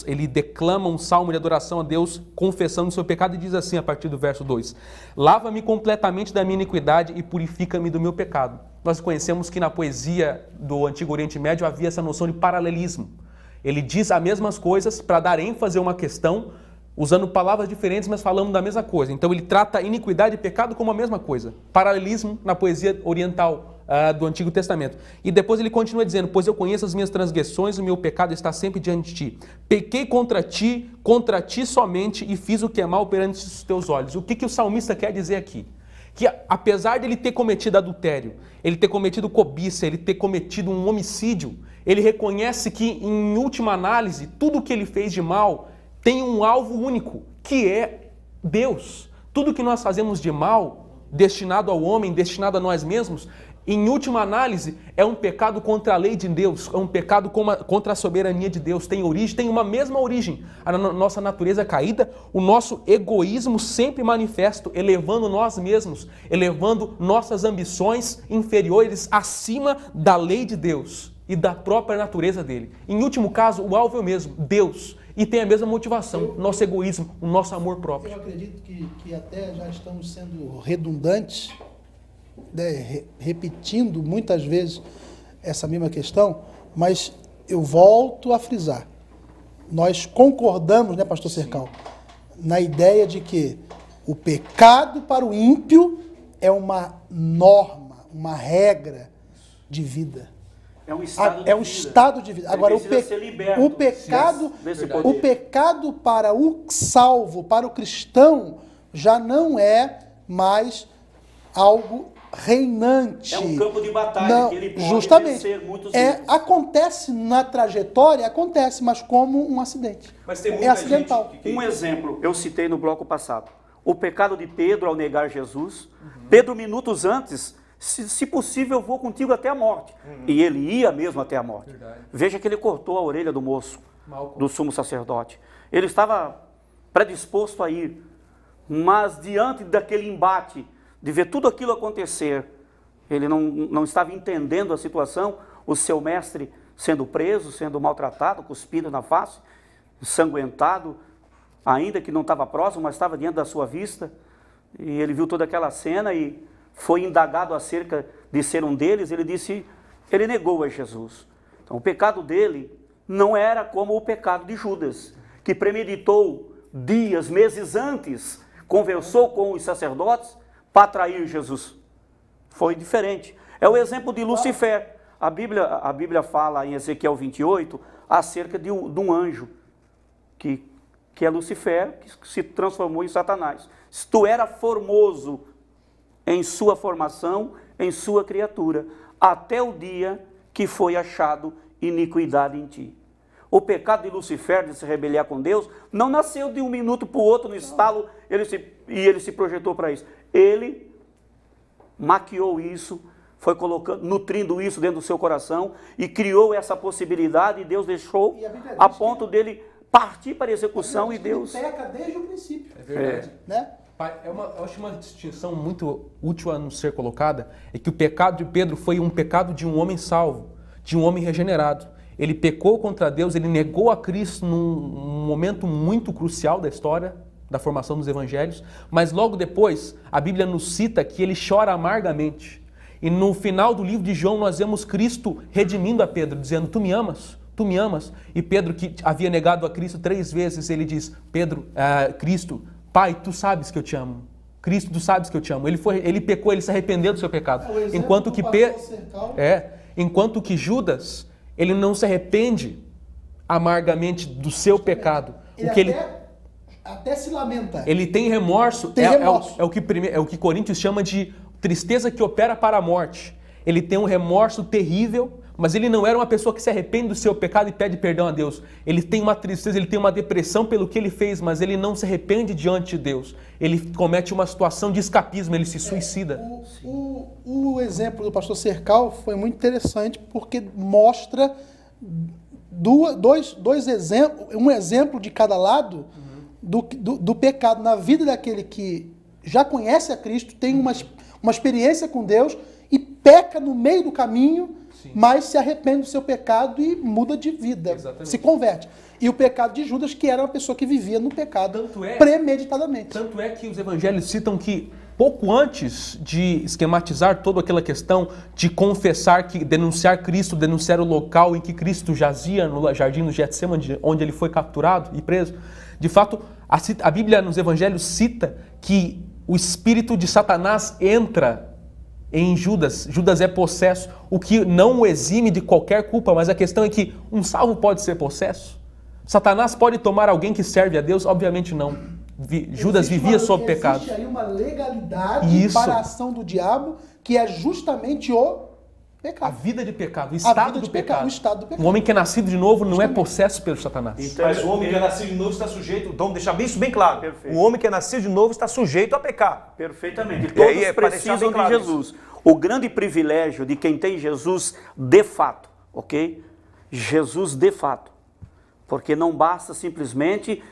ele declama um salmo de adoração a Deus, confessando o seu pecado, e diz assim a partir do verso 2: Lava-me completamente da minha iniquidade e purifica-me do meu pecado. Nós conhecemos que na poesia do Antigo Oriente Médio havia essa noção de paralelismo. Ele diz as mesmas coisas para dar ênfase a uma questão, usando palavras diferentes, mas falando da mesma coisa. Então ele trata iniquidade e pecado como a mesma coisa. Paralelismo na poesia oriental do Antigo Testamento. E depois ele continua dizendo: pois eu conheço as minhas transgressões, o meu pecado está sempre diante de ti. Pequei contra ti somente, e fiz o que é mal perante os teus olhos. O que o salmista quer dizer aqui? Que apesar de ele ter cometido adultério, ele ter cometido cobiça, ele ter cometido um homicídio, ele reconhece que, em última análise, tudo o que ele fez de mal tem um alvo único, que é Deus. Tudo que nós fazemos de mal, destinado ao homem, destinado a nós mesmos, em última análise, é um pecado contra a lei de Deus, é um pecado contra a soberania de Deus. Tem origem, tem uma mesma origem. A nossa natureza caída, o nosso egoísmo sempre manifesto, elevando nós mesmos, elevando nossas ambições inferiores acima da lei de Deus e da própria natureza dele. Em último caso, o alvo é o mesmo, Deus. E tem a mesma motivação, nosso egoísmo, o nosso amor próprio. Eu acredito que até já estamos sendo redundantes, né, repetindo muitas vezes essa mesma questão, mas eu volto a frisar. Nós concordamos, né, pastor Cercal, na ideia de que o pecado para o ímpio é uma norma, uma regra de vida. É um estado de vida. É um estado de vida. Ele Agora, precisa ser liberto desse poder. o pecado para o salvo, para o cristão, já não é mais algo reinante. É um campo de batalha, não, que ele pode justamente. vencer muitos Acontece na trajetória, acontece, mas como um acidente. Mas tem É muita acidental. gente Um exemplo, eu citei no bloco passado. O pecado de Pedro ao negar Jesus. Pedro, minutos antes, se possível, eu vou contigo até a morte. E ele ia mesmo até a morte. Verdade. Veja que ele cortou a orelha do moço, Malco. do sumo sacerdote. Ele estava predisposto a ir, mas diante daquele embate, de ver tudo aquilo acontecer, ele não estava entendendo a situação, o seu mestre sendo preso, sendo maltratado, cuspido na face, ensanguentado, ainda que não estava próximo, mas estava diante da sua vista, e ele viu toda aquela cena e foi indagado acerca de ser um deles. Ele negou a Jesus. Então o pecado dele não era como o pecado de Judas, que premeditou dias, meses antes, conversou com os sacerdotes para trair Jesus. Foi diferente. É o exemplo de Lucifer. A Bíblia fala em Ezequiel 28 acerca de um anjo, que é Lucifer, que se transformou em Satanás. Se tu era formoso em sua formação, em sua criatura, até o dia que foi achado iniquidade em ti. O pecado de Lucifer, de se rebeliar com Deus, não nasceu de um minuto para o outro, no estalo, ele se projetou para isso. Ele maquiou isso, foi colocando, nutrindo isso dentro do seu coração e criou essa possibilidade, e Deus deixou a ponto dele partir para a execução, e Deus... Ele peca desde o princípio. É verdade. Né? Pai, eu acho uma distinção muito útil a não ser colocada, é que o pecado de Pedro foi um pecado de um homem salvo, de um homem regenerado. Ele pecou contra Deus, ele negou a Cristo num momento muito crucial da história, da formação dos evangelhos, mas logo depois a Bíblia nos cita que ele chora amargamente. E no final do livro de João nós vemos Cristo redimindo a Pedro, dizendo: tu me amas? Tu me amas? E Pedro, que havia negado a Cristo 3 vezes, ele diz: Cristo, Pai, tu sabes que eu te amo. Cristo, tu sabes que eu te amo. Ele pecou, ele se arrependeu do seu pecado. Enquanto que Judas, ele não se arrepende amargamente do seu pecado. Até se lamenta. Ele tem remorso. É o que Coríntios chama de tristeza que opera para a morte. Ele tem um remorso terrível, mas ele não era uma pessoa que se arrepende do seu pecado e pede perdão a Deus. Ele tem uma tristeza, ele tem uma depressão pelo que ele fez, mas ele não se arrepende diante de Deus. Ele comete uma situação de escapismo, ele se suicida. O exemplo do pastor Cercal foi muito interessante, porque mostra dois exemplos, um exemplo de cada lado do pecado na vida daquele que já conhece a Cristo, tem uma experiência com Deus e peca no meio do caminho, sim, mas se arrepende do seu pecado e muda de vida, exatamente, se converte. E o pecado de Judas, que era uma pessoa que vivia no pecado premeditadamente. Tanto é que os evangelhos citam que pouco antes de esquematizar toda aquela questão de confessar, denunciar Cristo, denunciar o local em que Cristo jazia, no jardim do Getsemane, onde ele foi capturado e preso, de fato, a Bíblia nos evangelhos cita que o espírito de Satanás entra em Judas. Judas é possesso, o que não o exime de qualquer culpa, mas a questão é que um salvo pode ser possesso? Satanás pode tomar alguém que serve a Deus? Obviamente não. Judas vivia sob pecado. Existe aí uma legalidade para a ação do diabo, que é justamente o pecado. A vida de pecado, o estado do pecado. O estado do pecado. Um homem que é nascido de novo não é possesso pelo Satanás. Então, mas o homem que é nascido de novo está sujeito, vamos deixar isso bem claro. Perfeito. O homem que é nascido de novo está sujeito a pecar. Perfeitamente. E todos precisam de Jesus. Isso. O grande privilégio de quem tem Jesus de fato, ok? Jesus de fato. Porque não basta simplesmente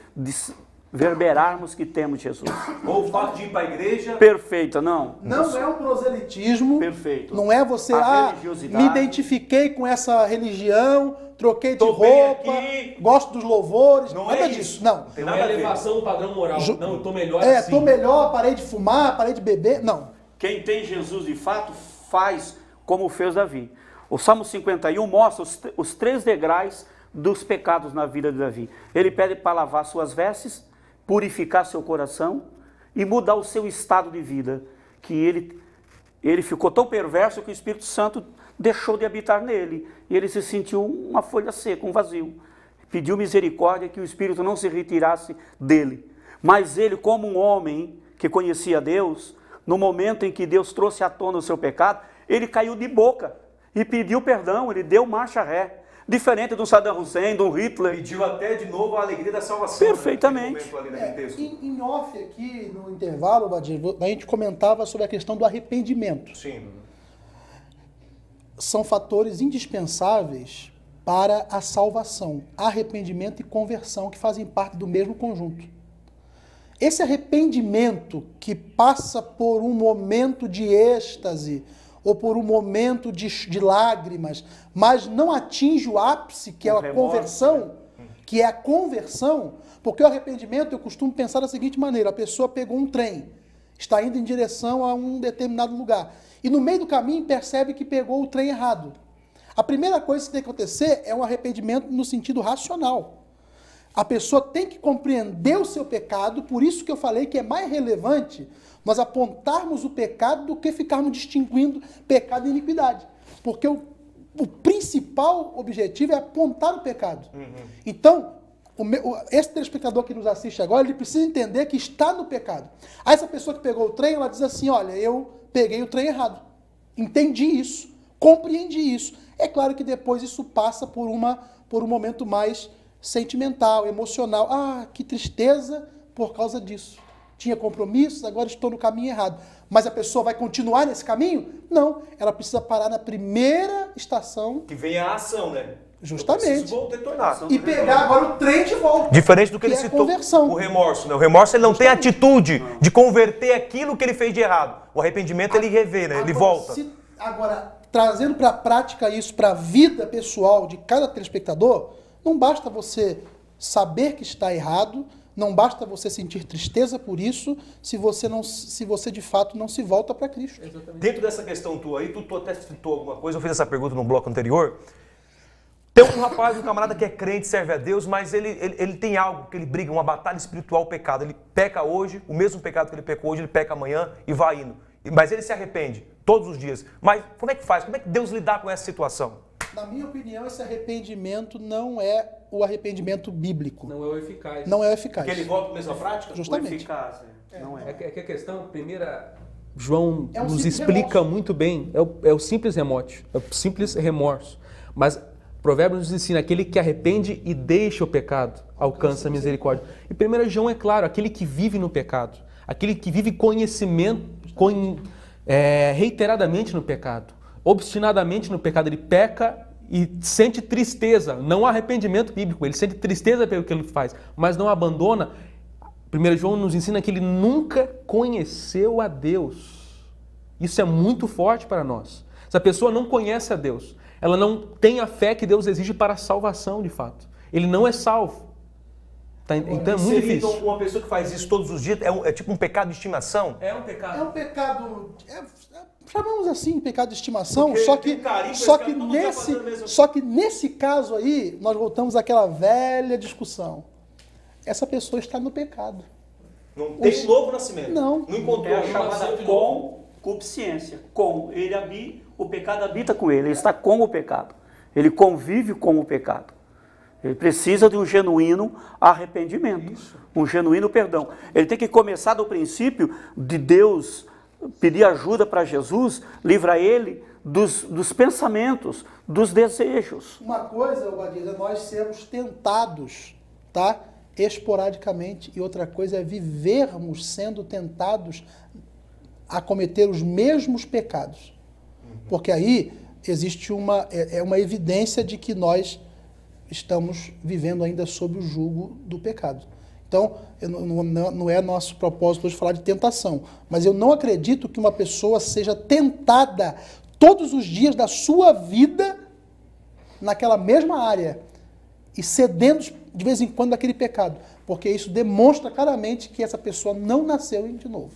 verberarmos que temos Jesus. Ou o fato de ir para a igreja. Perfeito, não. Não é um proselitismo. Perfeito. Não é você, me identifiquei com essa religião, troquei de roupa, gosto dos louvores. Não nada é disso. Isso. Não. Não é elevação do padrão moral. Não, eu tô melhor assim. Tô melhor, parei de fumar, parei de beber. Não. Quem tem Jesus de fato faz como fez Davi. O Salmo 51 mostra os 3 degraus dos pecados na vida de Davi. Ele pede para lavar suas vestes, purificar seu coração e mudar o seu estado de vida, que ele ficou tão perverso que o Espírito Santo deixou de habitar nele, e ele se sentiu uma folha seca, um vazio. Pediu misericórdia que o Espírito não se retirasse dele. Mas ele, como um homem que conhecia Deus, no momento em que Deus trouxe à tona o seu pecado, ele caiu de boca e pediu perdão, ele deu marcha ré. Diferente do Saddam Hussein, do Hitler. Pediu até de novo a alegria da salvação. Perfeitamente. Em off aqui, no intervalo, Badir, a gente comentava sobre a questão do arrependimento. Sim. São fatores indispensáveis para a salvação. Arrependimento e conversão, que fazem parte do mesmo conjunto. Esse arrependimento que passa por um momento de êxtase, ou por um momento de lágrimas, mas não atinge o ápice, que é a conversão, que é a conversão, porque o arrependimento, eu costumo pensar da seguinte maneira: a pessoa pegou um trem, está indo em direção a um determinado lugar, e no meio do caminho percebe que pegou o trem errado. A primeira coisa que tem que acontecer é um arrependimento no sentido racional. A pessoa tem que compreender o seu pecado, por isso que eu falei que é mais relevante nós apontarmos o pecado do que ficarmos distinguindo pecado e iniquidade. Porque o principal objetivo é apontar o pecado. Então, esse telespectador que nos assiste agora, ele precisa entender que está no pecado. Aí essa pessoa que pegou o trem, ela diz assim, olha, eu peguei o trem errado. Entendi isso, compreendi isso. É claro que depois isso passa por um momento mais sentimental, emocional. Ah, que tristeza por causa disso. Tinha compromissos, agora estou no caminho errado. Mas a pessoa vai continuar nesse caminho? Não. Ela precisa parar na primeira estação. Que vem a ação, né? Justamente. Vou retornar. E pegar agora o trem de volta. Diferente do que ele é citou, conversão. o remorso. Né? O remorso ele não tem atitude de converter aquilo que ele fez de errado. O arrependimento ele revê, né? Ele volta. Agora, trazendo para a prática isso, para a vida pessoal de cada telespectador, não basta você saber que está errado, não basta você sentir tristeza por isso, se você de fato não se volta para Cristo. Exatamente. Dentro dessa questão tua aí, tu até citou alguma coisa, eu fiz essa pergunta no bloco anterior. Tem um rapaz, um camarada que é crente, serve a Deus, mas ele tem algo que ele briga, uma batalha espiritual, pecado. Ele peca hoje, o mesmo pecado que ele pecou hoje, ele peca amanhã e vai indo. Mas ele se arrepende todos os dias. Mas como é que faz? Como é que Deus lidar com essa situação? Na minha opinião, esse arrependimento não é o arrependimento bíblico. Não é o eficaz. Não é o eficaz. Porque ele volta com a mesma prática? Justamente. O eficaz, não é. É que a questão, primeira, João É um nos simples explica remorso. muito bem, é o simples remorso, é o simples remorso. Mas Provérbios nos ensina, aquele que arrepende e deixa o pecado, alcança a misericórdia. E 1 João é claro, aquele que vive no pecado, aquele que vive reiteradamente no pecado, obstinadamente no pecado, ele peca e sente tristeza, não há arrependimento bíblico, ele sente tristeza pelo que ele faz, mas não abandona. 1 João nos ensina que ele nunca conheceu a Deus. Isso é muito forte para nós. Se a pessoa não conhece a Deus, ela não tem a fé que Deus exige para a salvação, de fato. Ele não é salvo. Então é muito difícil. Então, uma pessoa que faz isso todos os dias é tipo um pecado de estimação? É um pecado. É um pecado, chamamos assim, pecado de estimação, Porque só tem que, carinho, só, parece que que todo mundo tá fazendo a mesma só que nesse caso aí, nós voltamos àquela velha discussão. Essa pessoa está no pecado. Não tem novo nascimento. Não. Não encontrou. É a chamada concupiscência. O pecado habita com ele está com o pecado. Ele convive com o pecado. Ele precisa de um genuíno arrependimento, um genuíno perdão. Ele tem que começar do princípio de Deus, pedir ajuda para Jesus, livrar ele dos pensamentos, dos desejos. Uma coisa, Badias, é nós sermos tentados, tá? Esporadicamente, e outra coisa é vivermos sendo tentados a cometer os mesmos pecados. Porque aí existe uma evidência de que nós estamos vivendo ainda sob o jugo do pecado. Então, não é nosso propósito hoje falar de tentação, mas eu não acredito que uma pessoa seja tentada todos os dias da sua vida naquela mesma área e cedendo de vez em quando daquele pecado, porque isso demonstra claramente que essa pessoa não nasceu de novo.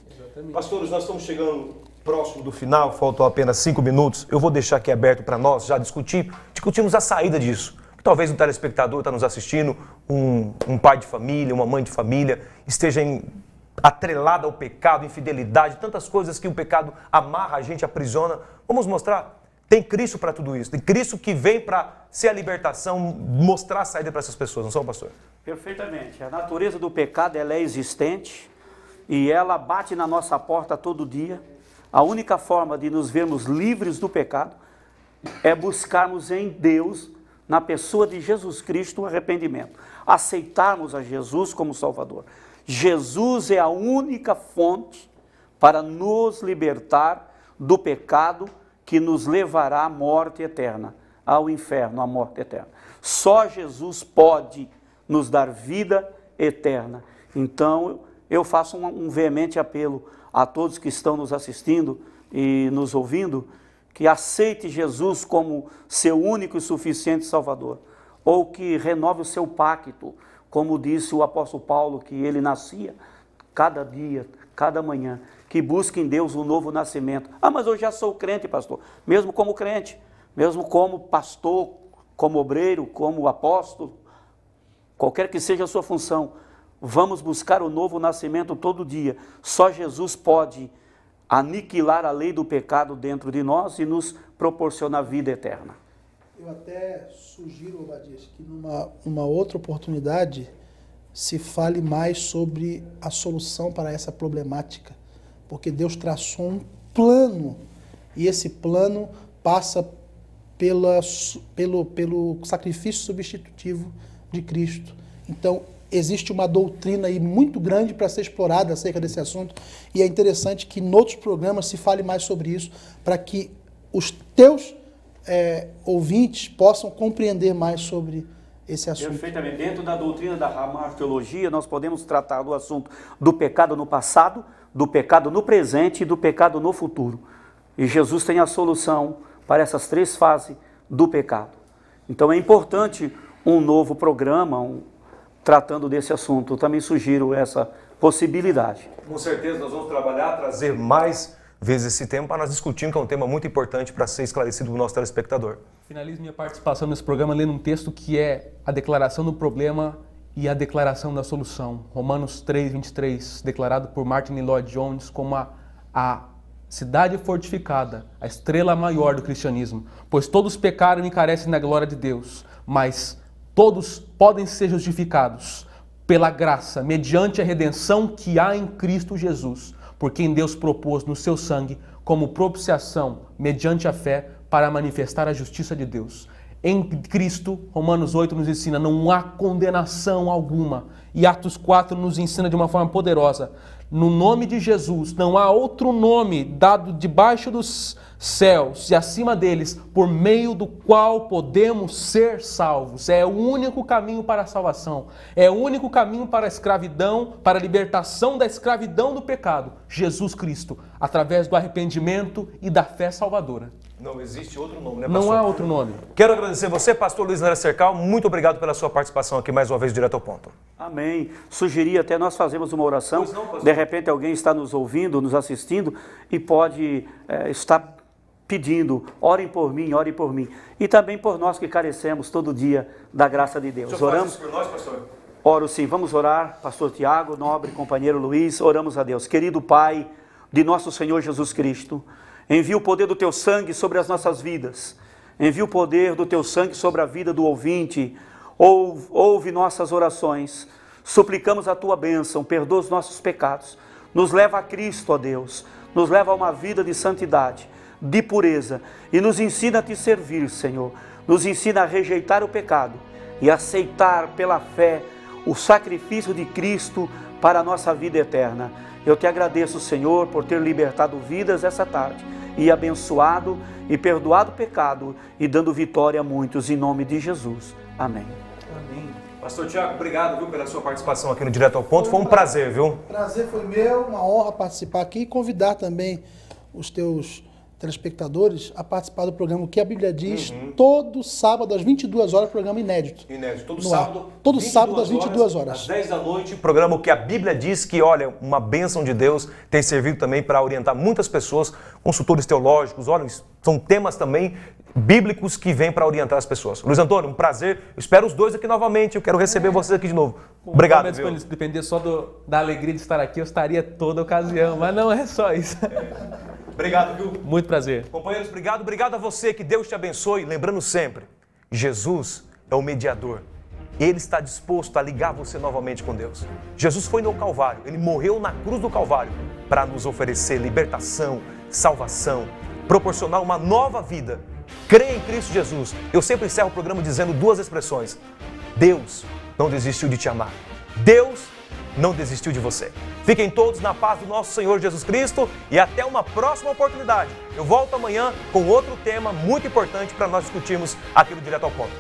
Pastores, nós estamos chegando próximo do final, faltam apenas 5 minutos. Eu vou deixar aqui aberto para nós já discutirmos a saída disso. Talvez um telespectador está nos assistindo, um pai de família, uma mãe de família, esteja atrelado ao pecado, infidelidade, tantas coisas que o pecado amarra a gente, aprisiona. Vamos mostrar, tem Cristo para tudo isso, tem Cristo que vem para ser a libertação, mostrar a saída para essas pessoas, não são, pastor? Perfeitamente. A natureza do pecado ela é existente e ela bate na nossa porta todo dia. A única forma de nos vermos livres do pecado é buscarmos em Deus, na pessoa de Jesus Cristo, o arrependimento. Aceitarmos a Jesus como Salvador. Jesus é a única fonte para nos libertar do pecado que nos levará à morte eterna, ao inferno, à morte eterna. Só Jesus pode nos dar vida eterna. Então, eu faço um veemente apelo a todos que estão nos assistindo e nos ouvindo, que aceite Jesus como seu único e suficiente Salvador, ou que renove o seu pacto, como disse o apóstolo Paulo, que ele nascia cada dia, cada manhã, que busque em Deus um novo nascimento. Ah, mas eu já sou crente, pastor. Mesmo como crente, mesmo como pastor, como obreiro, como apóstolo, qualquer que seja a sua função, vamos buscar o novo nascimento todo dia. Só Jesus pode aniquilar a lei do pecado dentro de nós e nos proporcionar vida eterna. Eu até sugiro, Obadias, que numa outra oportunidade se fale mais sobre a solução para essa problemática, porque Deus traçou um plano e esse plano passa pelo sacrifício substitutivo de Cristo. Então, existe uma doutrina aí muito grande para ser explorada acerca desse assunto e é interessante que em outros programas se fale mais sobre isso para que os teus ouvintes possam compreender mais sobre esse assunto. Perfeitamente. Dentro da doutrina da Hamartiologia, nós podemos tratar do assunto do pecado no passado, do pecado no presente e do pecado no futuro. E Jesus tem a solução para essas três fases do pecado. Então é importante um novo programa tratando desse assunto. Eu também sugiro essa possibilidade. Com certeza nós vamos trabalhar, trazer mais vezes esse tema para nós discutirmos, que é um tema muito importante para ser esclarecido do nosso telespectador. Finalizo minha participação nesse programa lendo um texto que é a declaração do problema e a declaração da solução. Romanos 3:23, declarado por Martin Lloyd Jones como a cidade fortificada, a estrela maior do cristianismo. Pois todos pecaram e carecem da glória de Deus, mas todos podem ser justificados pela graça, mediante a redenção que há em Cristo Jesus, por quem Deus propôs no seu sangue como propiciação, mediante a fé, para manifestar a justiça de Deus. Em Cristo, Romanos 8 nos ensina, não há condenação alguma. E Atos 4 nos ensina de uma forma poderosa, no nome de Jesus, não há outro nome dado debaixo dos céus e acima deles, por meio do qual podemos ser salvos. É o único caminho para a salvação. É o único caminho para a escravidão, para a libertação da escravidão do pecado. Jesus Cristo, através do arrependimento e da fé salvadora. Não existe outro nome, né, pastor? Não há outro nome. Quero agradecer você, pastor Luiz André Cercal. Muito obrigado pela sua participação aqui mais uma vez, direto ao ponto. Amém. Sugeri até nós fazermos uma oração. De repente alguém está nos ouvindo, nos assistindo e pode estar pedindo, orem por mim, orem por mim. E também por nós que carecemos todo dia da graça de Deus. O senhor Oramos faz isso por nós, pastor? Oro sim, vamos orar, pastor Tiago, nobre companheiro Luiz, oramos a Deus. Querido Pai de nosso Senhor Jesus Cristo, envia o poder do Teu sangue sobre as nossas vidas, envia o poder do Teu sangue sobre a vida do ouvinte, ouve nossas orações, suplicamos a Tua bênção, perdoa os nossos pecados, nos leva a Cristo, ó Deus, nos leva a uma vida de santidade, de pureza, e nos ensina a Te servir, Senhor, nos ensina a rejeitar o pecado e aceitar pela fé o sacrifício de Cristo para a nossa vida eterna. Eu Te agradeço, Senhor, por ter libertado vidas essa tarde e abençoado e perdoado o pecado e dando vitória a muitos, em nome de Jesus. Amém. Amém. Pastor Tiago, obrigado, viu, pela sua participação aqui no Direto ao Ponto. Foi um prazer, viu? Prazer foi meu, uma honra participar aqui e convidar também os teus telespectadores a participar do programa O que a Bíblia Diz, todo sábado às 22 horas, programa inédito. Inédito, todo No sábado. ar. Todo sábado às 22 horas. Às 10 da noite, programa O que a Bíblia Diz, que, olha, uma bênção de Deus, tem servido também para orientar muitas pessoas, consultores teológicos, olha, são temas também bíblicos que vêm para orientar as pessoas. Luiz Antônio, um prazer. Eu espero os dois aqui novamente, eu quero receber vocês aqui de novo. Obrigado, viu? Se depender só da alegria de estar aqui, eu estaria toda ocasião, mas não é só isso. Obrigado, viu? Muito prazer. Companheiros, obrigado. Obrigado a você, que Deus te abençoe. Lembrando sempre, Jesus é o mediador. Ele está disposto a ligar você novamente com Deus. Jesus foi no Calvário, Ele morreu na cruz do Calvário para nos oferecer libertação, salvação, proporcionar uma nova vida. Creia em Cristo Jesus. Eu sempre encerro o programa dizendo duas expressões. Deus não desistiu de te amar. Deus não desistiu de você. Fiquem todos na paz do nosso Senhor Jesus Cristo e até uma próxima oportunidade. Eu volto amanhã com outro tema muito importante para nós discutirmos aqui no Direto ao Ponto.